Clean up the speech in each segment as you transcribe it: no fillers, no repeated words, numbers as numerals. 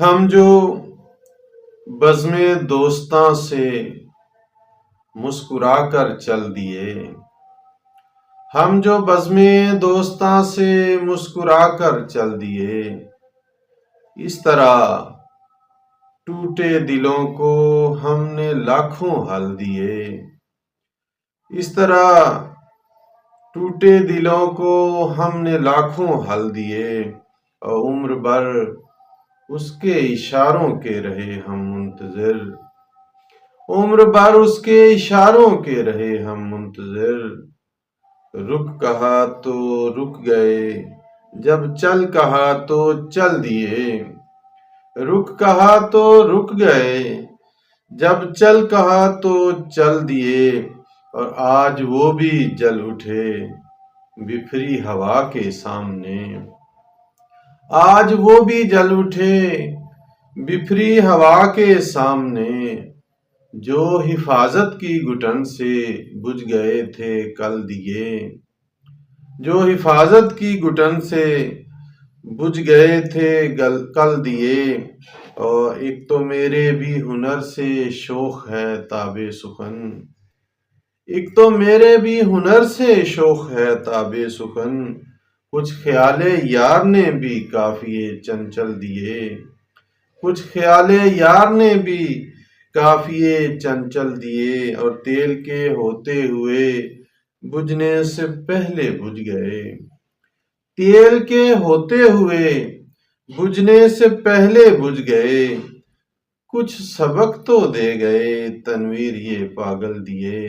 ہم جو بزم دوستاں سے مسکرا کر چل دیے، ہم جو بزم دوستاں سے مسکرا کر چل دیے، اس طرح ٹوٹے دلوں کو ہم نے لاکھوں حل دیے، اس طرح ٹوٹے دلوں کو ہم نے لاکھوں حل دیے، اور عمر بھر اس کے اشاروں کے رہے ہم منتظر، عمر بھر اس کے اشاروں کے رہے ہم منتظر۔ رک کہا تو رک گئے، جب چل کہا تو چل دیے، رک کہا تو رک گئے، جب چل کہا تو چل دیے، اور آج وہ بھی جل اٹھے بفری ہوا کے سامنے، آج وہ بھی جل اٹھے بفری ہوا کے سامنے، جو حفاظت کی گھٹن سے بجھ گئے تھے کل دیے، جو حفاظت کی گھٹن سے بجھ گئے تھے کل دیے، اور ایک تو میرے بھی ہنر سے شوق ہے تاب سخن، ایک تو میرے بھی ہنر سے شوق ہے تاب سخن، کچھ خیال یار نے بھی قافیے چنچل دیے، کچھ خیال یار نے بھی قافیے چنچل دیے، اور تیل کے ہوتے ہوئے بجھنے سے پہلے بجھ گئے، تیل کے ہوتے ہوئے بجھنے سے پہلے بجھ گئے، کچھ سبق تو دے گئے تنویر یہ پاگل دیے،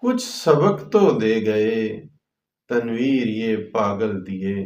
کچھ سبق تو دے گئے تنویر یہ پاگل دیے۔